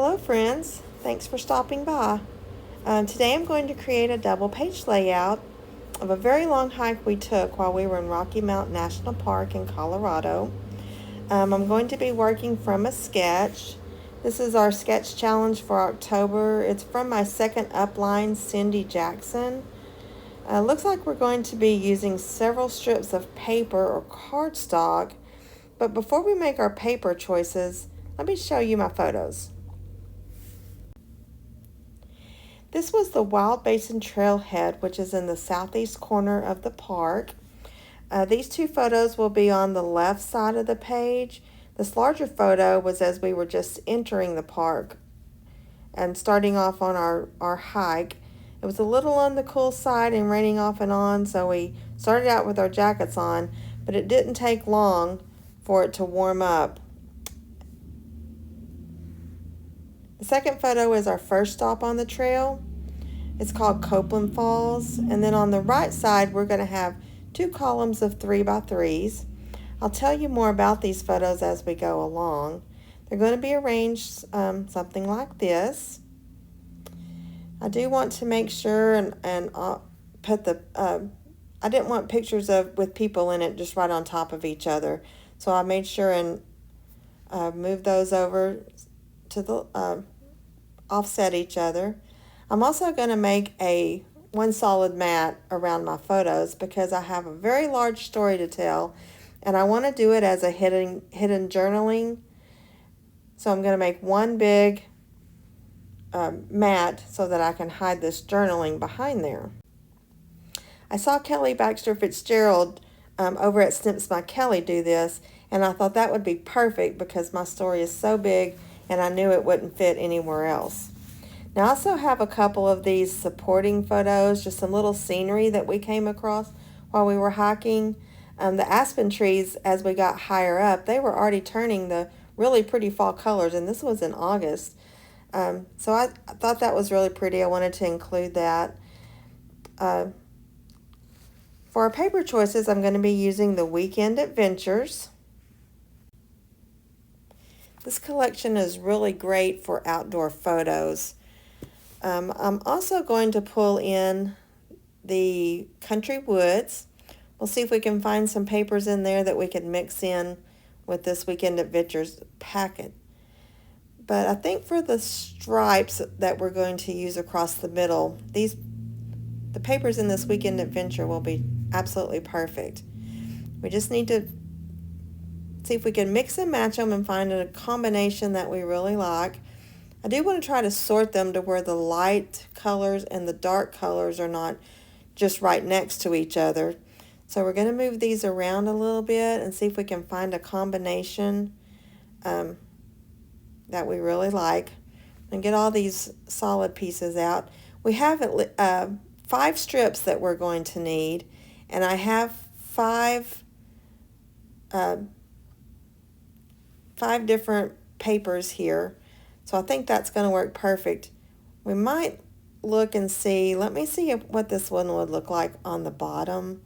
Hello friends, thanks for stopping by. Today I'm going to create a double page layout of a very long hike we took while we were in Rocky Mountain National Park in Colorado. I'm going to be working from a sketch. This is our sketch challenge for October. It's from my second upline, Cindy Jackson. Looks like we're going to be using several strips of paper or cardstock, but before we make our paper choices, let me show you my photos. This was the Wild Basin Trailhead, which is in the southeast corner of the park. These two photos will be on the left side of the page. This larger photo was as we were just entering the park and starting off on our hike. It was a little on the cool side and raining off and on, so we started out with our jackets on, but it didn't take long for it to warm up. The second photo is our first stop on the trail. It's called Copeland Falls. And then on the right side, we're going to have two columns of 3x3s. I'll tell you more about these photos as we go along. They're going to be arranged something like this. I do want to make sure and put the, I didn't want pictures with people in it just right on top of each other. So I made sure and move those over to the offset each other. I'm also going to make one solid mat around my photos because I have a very large story to tell and I want to do it as a hidden journaling. So I'm going to make one big mat so that I can hide this journaling behind there. I saw Kelly Baxter Fitzgerald over at Snips by Kelly do this, and I thought that would be perfect because my story is so big and I knew it wouldn't fit anywhere else. Now I also have a couple of these supporting photos, just some little scenery that we came across while we were hiking. The aspen trees, as we got higher up, they were already turning the really pretty fall colors, and this was in August. So I thought that was really pretty. I wanted to include that. For our paper choices, I'm going to be using the Weekend Adventures. This collection is really great for outdoor photos. I'm also going to pull in the Country Woods. We'll see if we can find some papers in there that we can mix in with this Weekend Adventures packet. But I think for the stripes that we're going to use across the middle, the papers in this Weekend Adventure will be absolutely perfect. We just need to see if we can mix and match them and find a combination that we really like. I do want to try to sort them to where the light colors and the dark colors are not just right next to each other. So we're going to move these around a little bit and see if we can find a combination that we really like and get all these solid pieces out. We have 5 strips that we're going to need, and I have 5 different papers here. So I think that's going to work perfect. We might look and see. Let me see what this one would look like on the bottom.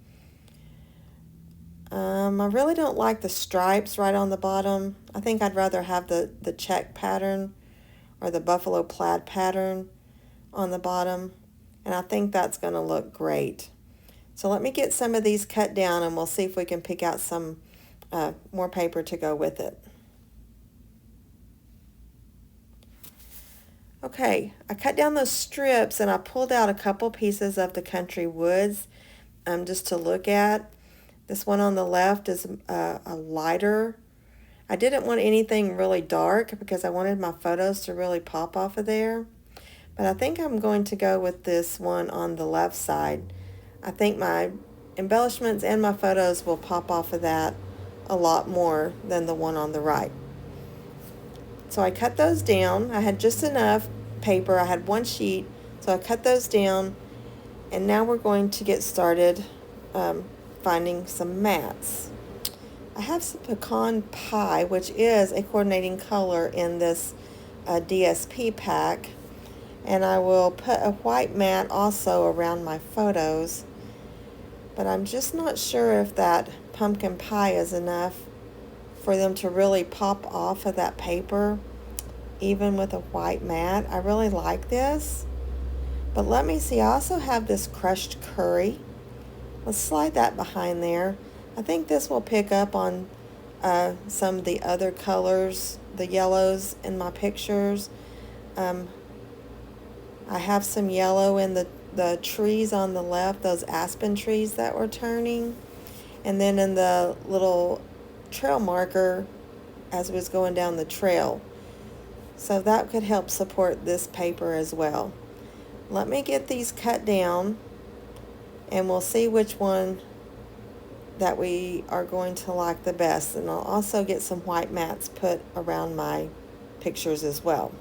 I really don't like the stripes right on the bottom. I think I'd rather have the check pattern or the buffalo plaid pattern on the bottom. And I think that's going to look great. So let me get some of these cut down and we'll see if we can pick out some more paper to go with it. Okay, I cut down those strips and I pulled out a couple pieces of the Country Woods just to look at. This one on the left is a lighter. I didn't want anything really dark because I wanted my photos to really pop off of there. But I think I'm going to go with this one on the left side. I think my embellishments and my photos will pop off of that a lot more than the one on the right. So I cut those down. I had just enough paper. I had one sheet, so I cut those down. And now we're going to get started finding some mats. I have some Pecan Pie, which is a coordinating color in this DSP pack. And I will put a white mat also around my photos. But I'm just not sure if that pumpkin pie is enough for them to really pop off of that paper. even with a white mat. I really like this. But let me see, I also have this crushed curry. Let's slide that behind there. I think this will pick up on some of the other colors, the yellows in my pictures. I have some yellow in the trees on the left, those aspen trees that were turning. And then in the little trail marker as it was going down the trail. So that could help support this paper as well. Let me get these cut down and we'll see which one that we are going to like the best. And I'll also get some white mats put around my pictures as well.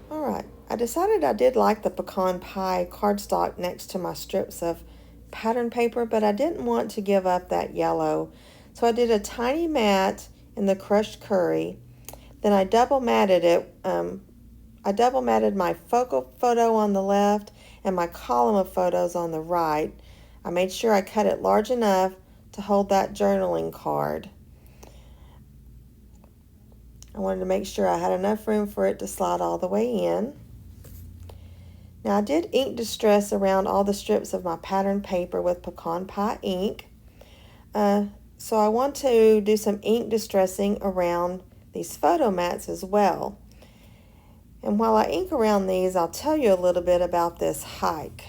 Alright, I decided I did like the Pecan Pie cardstock next to my strips of pattern paper, but I didn't want to give up that yellow. So I did a tiny mat in the crushed curry. Then I double matted it. I double matted my focal photo on the left and my column of photos on the right. I made sure I cut it large enough to hold that journaling card. I wanted to make sure I had enough room for it to slide all the way in. Now I did ink distress around all the strips of my pattern paper with Pecan Pie ink. So I want to do some ink distressing around these photo mats as well. And while I ink around these, I'll tell you a little bit about this hike.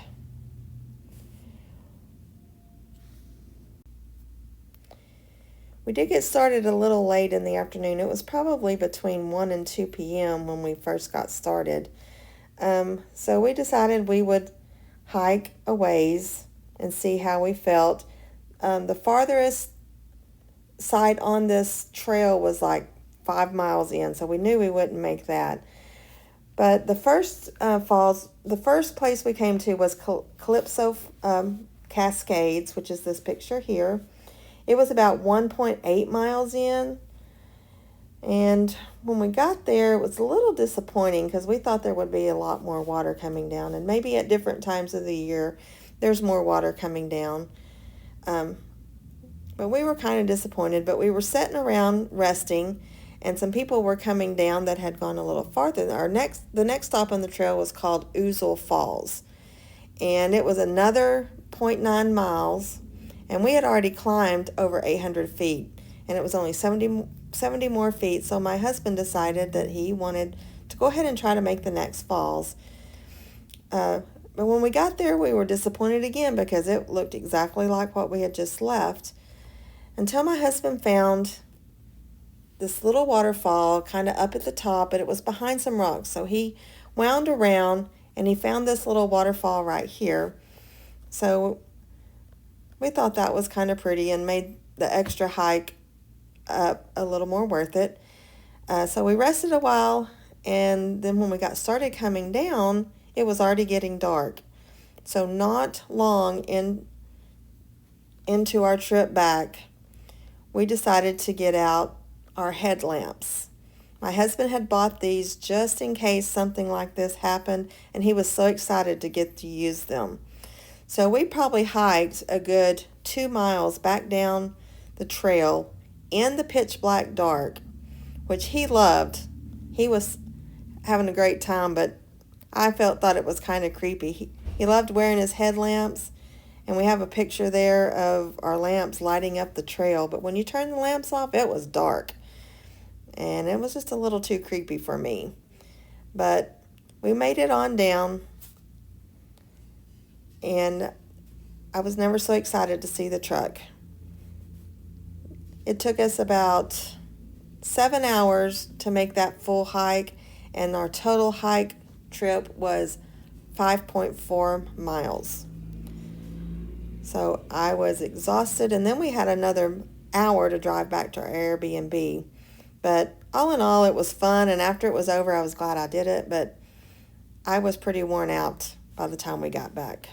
We did get started a little late in the afternoon. It was probably between 1 and 2 p.m. when we first got started. So we decided we would hike a ways and see how we felt. The farthest site on this trail was like 5 miles in, so we knew we wouldn't make that. But the first the first place we came to was Calypso Cascades, which is this picture here. It was about 1.8 miles in. And when we got there, it was a little disappointing because we thought there would be a lot more water coming down. And maybe at different times of the year, there's more water coming down. But we were kind of disappointed. But we were sitting around resting, and some people were coming down that had gone a little farther. The next stop on the trail was called Ouzel Falls. And it was another 0.9 miles. And we had already climbed over 800 feet. And it was only 70 more feet, so my husband decided that he wanted to go ahead and try to make the next falls. But when we got there, we were disappointed again because it looked exactly like what we had just left, until my husband found this little waterfall kind of up at the top, but it was behind some rocks. So he wound around and he found this little waterfall right here. So we thought that was kind of pretty and made the extra hike a little more worth it. So we rested a while, and then when we got started coming down, it was already getting dark. So not long into our trip back, we decided to get out our headlamps. My husband had bought these just in case something like this happened, and he was so excited to get to use them. So we probably hiked a good 2 miles back down the trail in the pitch black dark, which he loved. He was having a great time, but I thought it was kind of creepy. He loved wearing his headlamps, and we have a picture there of our lamps lighting up the trail. But when you turn the lamps off, it was dark, and it was just a little too creepy for me. But we made it on down, and I was never so excited to see the truck. It took us about 7 hours to make that full hike, and our total hike trip was 5.4 miles. So I was exhausted, and then we had another hour to drive back to our Airbnb. But all in all, it was fun, and after it was over, I was glad I did it, but I was pretty worn out by the time we got back.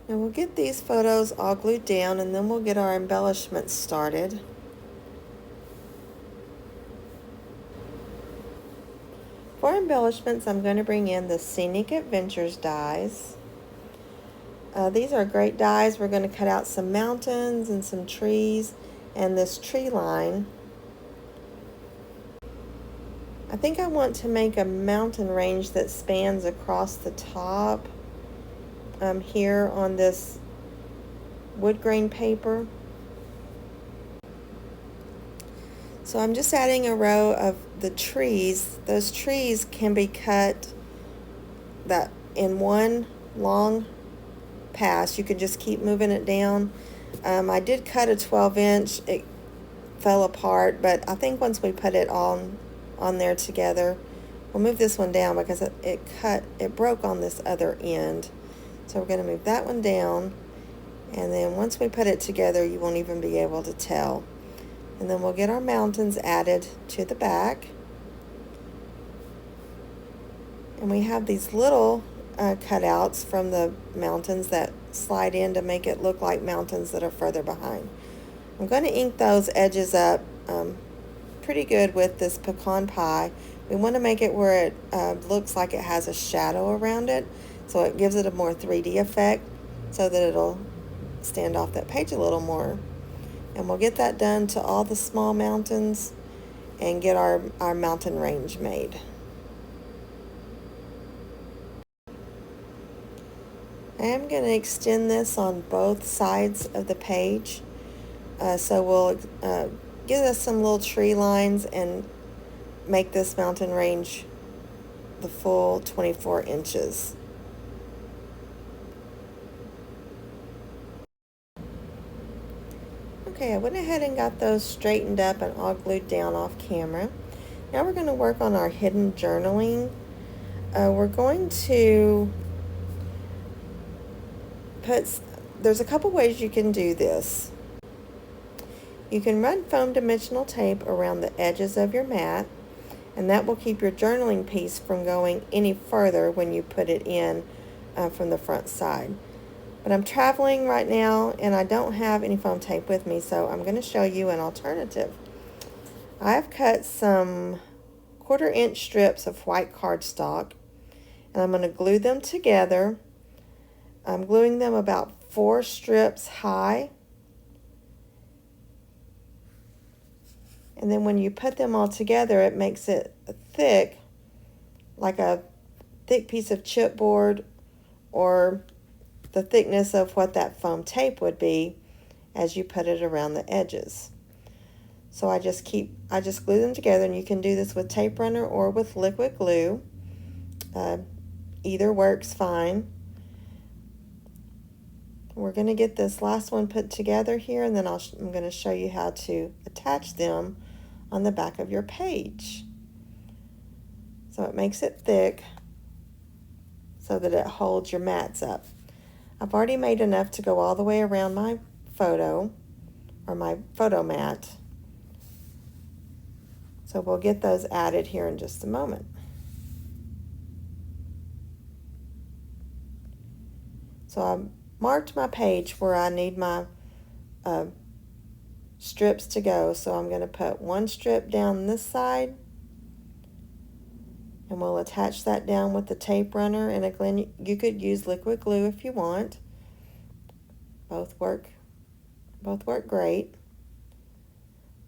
Now we'll get these photos all glued down, and then we'll get our embellishments started. For embellishments, I'm going to bring in the Scenic Adventures dies. These are great dies. We're going to cut out some mountains and some trees and this tree line. I think I want to make a mountain range that spans across the top here on this wood grain paper. So I'm just adding a row of the trees. Those trees can be cut that in one long pass. You can just keep moving it down. I did cut a 12-inch. It fell apart, but I think once we put it on there together, we'll move this one down because it broke on this other end. So we're going to move that one down, and then once we put it together, you won't even be able to tell. And then we'll get our mountains added to the back. And we have these little cutouts from the mountains that slide in to make it look like mountains that are further behind. I'm going to ink those edges up pretty good with this Pecan Pie. We want to make it where it looks like it has a shadow around it, so it gives it a more 3D effect so that it'll stand off that page a little more. And we'll get that done to all the small mountains and get our mountain range made. I am going to extend this on both sides of the page. So we'll give us some little tree lines and make this mountain range the full 24 inches. Okay, I went ahead and got those straightened up and all glued down off camera. Now we're going to work on our hidden journaling. We're going to there's a couple ways you can do this. You can run foam dimensional tape around the edges of your mat, and that will keep your journaling piece from going any further when you put it in from the front side. But I'm traveling right now and I don't have any foam tape with me, so I'm going to show you an alternative. I've cut some 1/4 inch strips of white cardstock, and I'm going to glue them together. I'm gluing them about 4 strips high. And then when you put them all together, it makes it thick, like a thick piece of chipboard, or the thickness of what that foam tape would be as you put it around the edges. So I just glue them together, and you can do this with tape runner or with liquid glue. Either works fine. We're going to get this last one put together here, and then I'm going to show you how to attach them on the back of your page. So it makes it thick so that it holds your mats up. I've already made enough to go all the way around my photo, or my photo mat. So we'll get those added here in just a moment. So I marked my page where I need my strips to go. So I'm going to put one strip down this side, and we'll attach that down with the tape runner. And again, you could use liquid glue if you want. Both work great.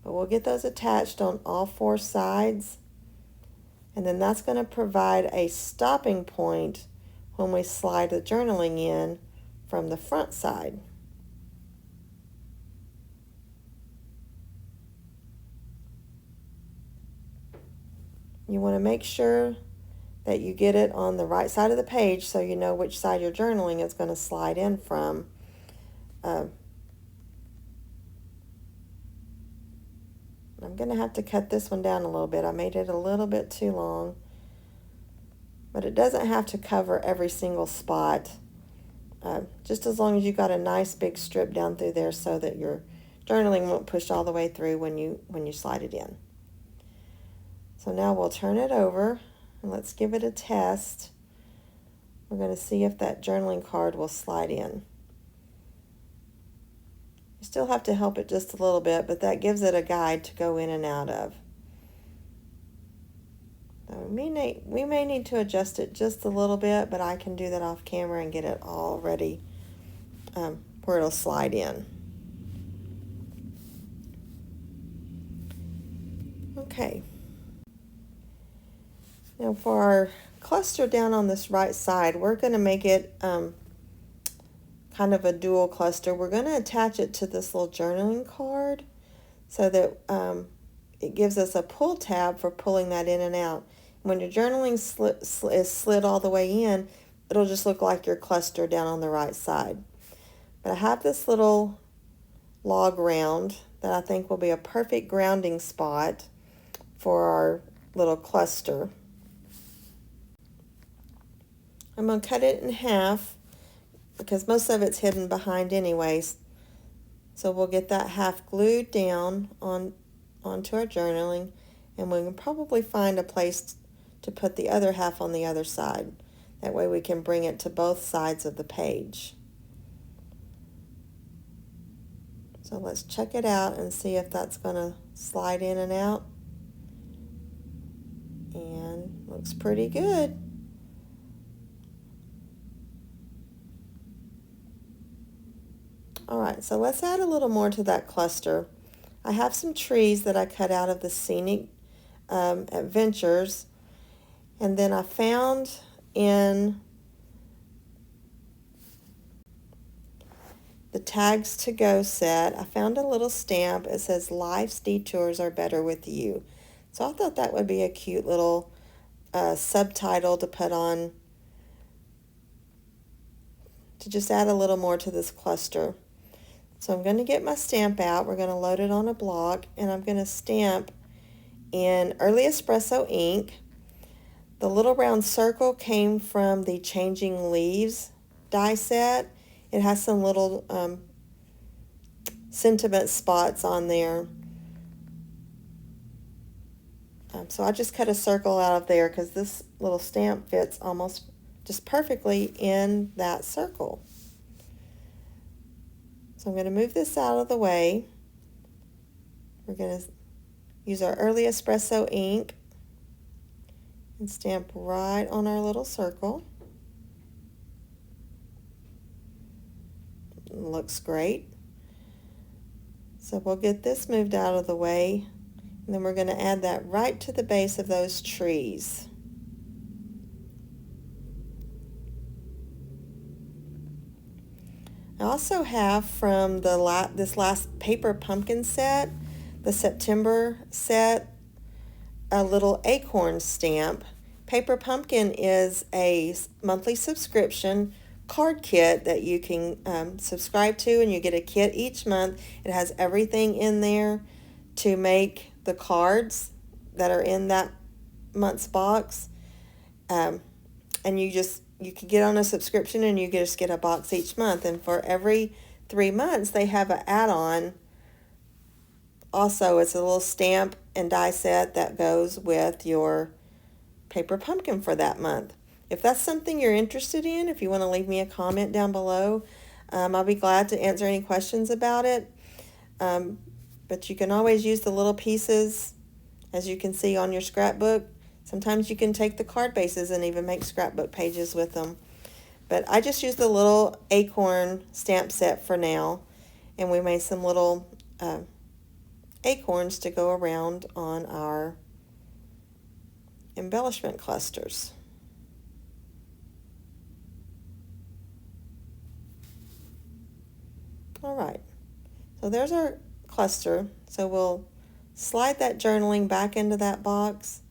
But we'll get those attached on all 4 sides, and then that's going to provide a stopping point when we slide the journaling in from the front side. You want to make sure that you get it on the right side of the page so you know which side your journaling is going to slide in from. I'm going to have to cut this one down a little bit. I made it a little bit too long, but it doesn't have to cover every single spot. Just as long as you got a nice big strip down through there so that your journaling won't push all the way through when you slide it in. So now we'll turn it over and let's give it a test. We're going to see if that journaling card will slide in. You still have to help it just a little bit, but that gives it a guide to go in and out of. So we may need to adjust it just a little bit, but I can do that off camera and get it all ready where it'll slide in. Okay. Now for our cluster down on this right side, we're going to make it kind of a dual cluster. We're going to attach it to this little journaling card so that it gives us a pull tab for pulling that in and out. When your journaling is slid all the way in, it'll just look like your cluster down on the right side. But I have this little log round that I think will be a perfect grounding spot for our little cluster. I'm going to cut it in half because most of it's hidden behind anyways. So we'll get that half glued down onto our journaling, and we can probably find a place to put the other half on the other side. That way we can bring it to both sides of the page. So let's check it out and see if that's going to slide in and out. And looks pretty good. Alright, so let's add a little more to that cluster. I have some trees that I cut out of the Scenic Adventures, and then I found in the Tags to Go set, I found a little stamp. It says, "Life's detours are better with you." So I thought that would be a cute little subtitle to put on, to just add a little more to this cluster. So I'm going to get my stamp out. We're going to load it on a block, and I'm going to stamp in Early Espresso Ink. The little round circle came from the Changing Leaves die set. It has some little sentiment spots on there. So I just cut a circle out of there because this little stamp fits almost just perfectly in that circle. So I'm going to move this out of the way. We're going to use our Early Espresso ink and stamp right on our little circle. Looks great. So we'll get this moved out of the way, and then we're going to add that right to the base of those trees. I also have from this last paper pumpkin set, the September set, a little acorn stamp. Paper Pumpkin is a monthly subscription card kit that you can subscribe to, and you get a kit each month. It has everything in there to make the cards that are in that month's box. And you can get on a subscription, and you just get a box each month. And for every 3 months, they have an add-on. Also, it's a little stamp and die set that goes with your paper pumpkin for that month. If that's something you're interested in, if you want to leave me a comment down below, I'll be glad to answer any questions about it. But you can always use the little pieces, as you can see on your scrapbook. Sometimes you can take the card bases and even make scrapbook pages with them. But I just used the little acorn stamp set for now. And we made some little acorns to go around on our embellishment clusters. Alright, so there's our cluster. So we'll slide that journaling back into that box,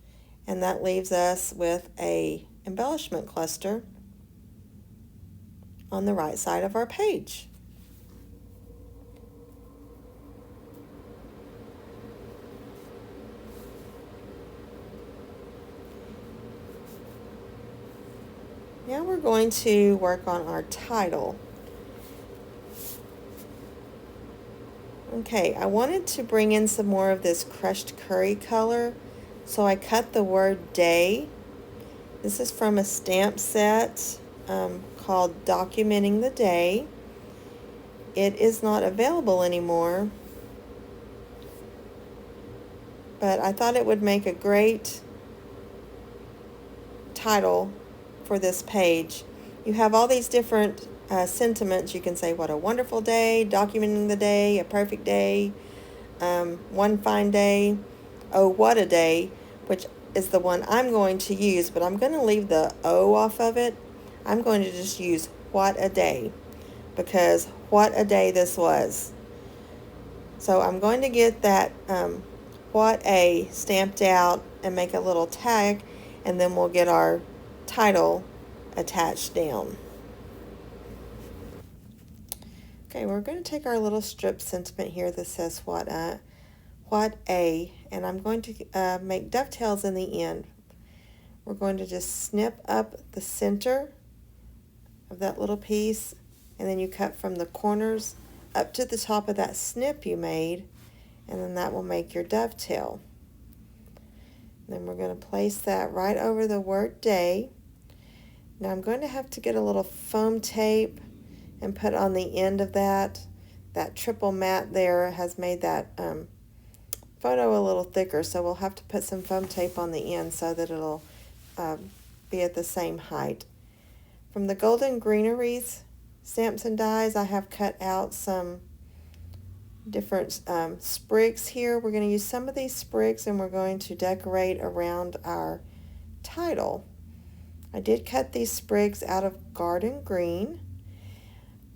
and that leaves us with a embellishment cluster on the right side of our page. Now we're going to work on our title. Okay, I wanted to bring in some more of this crushed curry color, so I cut the word day. This is from a stamp set called Documenting the Day. It is not available anymore, but I thought it would make a great title for this page. You have all these different sentiments. You can say what a wonderful day, documenting the day, a perfect day, one fine day, oh what a day, which is the one I'm going to use, but I'm going to leave the O off of it. I'm going to just use what a day, because what a day this was. So I'm going to get that what a stamped out and make a little tag, and then we'll get our title attached down. Okay, we're going to take our little strip sentiment here that says what a, and I'm going to make dovetails in the end. We're going to just snip up the center of that little piece, and then you cut from the corners up to the top of that snip you made, and then that will make your dovetail. Then we're going to place that right over the word day. Now I'm going to have to get a little foam tape and put on the end of that. That triple mat there has made that photo a little thicker, so we'll have to put some foam tape on the end so that it'll be at the same height. From the Golden Greeneries Stamps and Dies, I have cut out some different sprigs here. We're going to use some of these sprigs and we're going to decorate around our title. I did cut these sprigs out of Garden Green.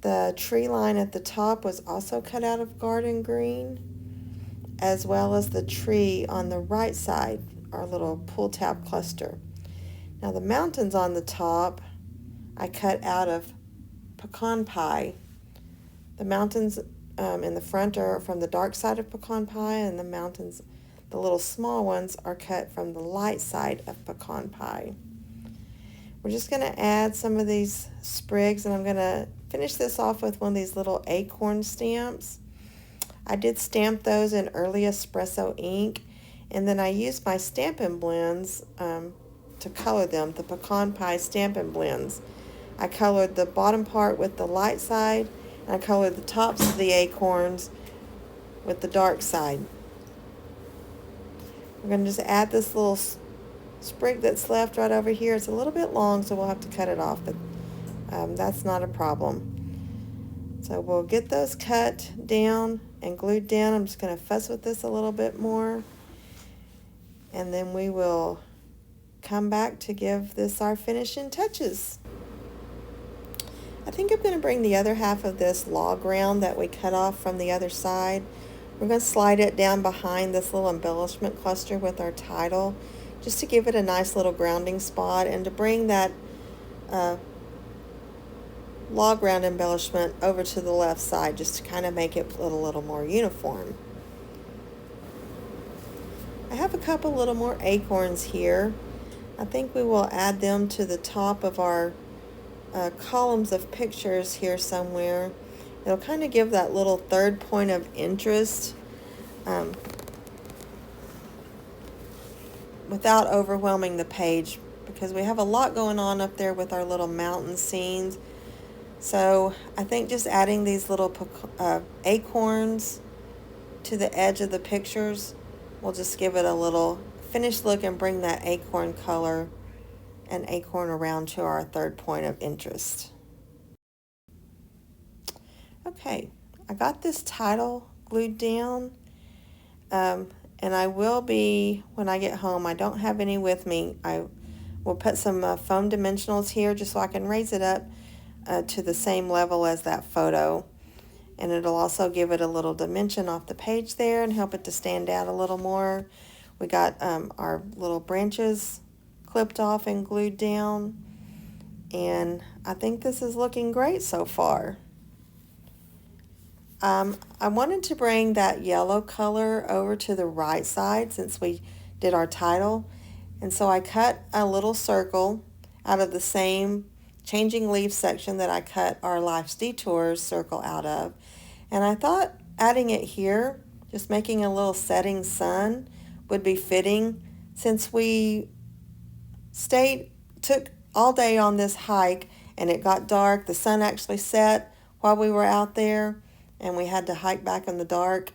The tree line at the top was also cut out of Garden Green, as well as the tree on the right side, our little pull tab cluster. Now the mountains on the top I cut out of Pecan Pie. The mountains in the front are from the dark side of Pecan Pie, and the mountains, the little small ones, are cut from the light side of Pecan Pie. We're just going to add some of these sprigs, and I'm going to finish this off with one of these little acorn stamps. I did stamp those in Early Espresso Ink, and then I used my Stampin' Blends to color them, the Pecan Pie Stampin' Blends. I colored the bottom part with the light side, and I colored the tops of the acorns with the dark side. We're going to just add this little sprig that's left right over here. It's a little bit long, so we'll have to cut it off, but that's not a problem. So we'll get those cut down and glued down. I'm just going to fuss with this a little bit more, and then we will come back to give this our finishing touches. I think I'm going to bring the other half of this log round that we cut off from the other side. We're going to slide it down behind this little embellishment cluster with our title, just to give it a nice little grounding spot, and to bring that log round embellishment over to the left side, just to kind of make it a little more uniform. I have a couple little more acorns here. I think we will add them to the top of our columns of pictures here somewhere. It'll kind of give that little third point of interest without overwhelming the page, because we have a lot going on up there with our little mountain scenes. So I think just adding these little acorns to the edge of the pictures will just give it a little finished look and bring that acorn color and acorn around to our third point of interest. Okay, I got this title glued down, and I will be, when I get home, I don't have any with me, I will put some foam dimensionals here just so I can raise it up to the same level as that photo, and it'll also give it a little dimension off the page there and help it to stand out a little more. We got our little branches clipped off and glued down, and I think this is looking great so far. I wanted to bring that yellow color over to the right side since we did our title, and so I cut a little circle out of the same changing leaf section that I cut our Life's Detours circle out of, and I thought adding it here, just making a little setting sun, would be fitting since we took all day on this hike and it got dark. The sun actually set while we were out there and we had to hike back in the dark,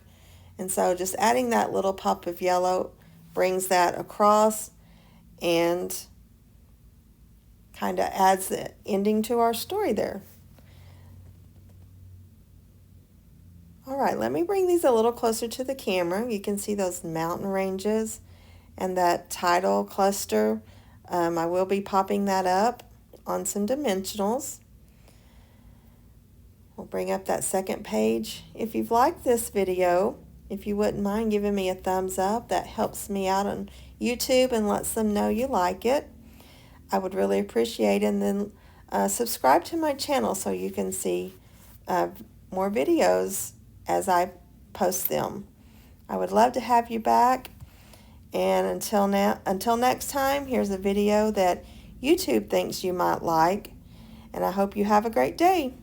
and so just adding that little pop of yellow brings that across and kind of adds the ending to our story there. All right, let me bring these a little closer to the camera. You can see those mountain ranges and that tidal cluster. I will be popping that up on some dimensionals. We'll bring up that second page. If you've liked this video, if you wouldn't mind giving me a thumbs up, that helps me out on YouTube and lets them know you like it. I would really appreciate it. And then subscribe to my channel so you can see more videos as I post them. I would love to have you back. And until next time, here's a video that YouTube thinks you might like. And I hope you have a great day.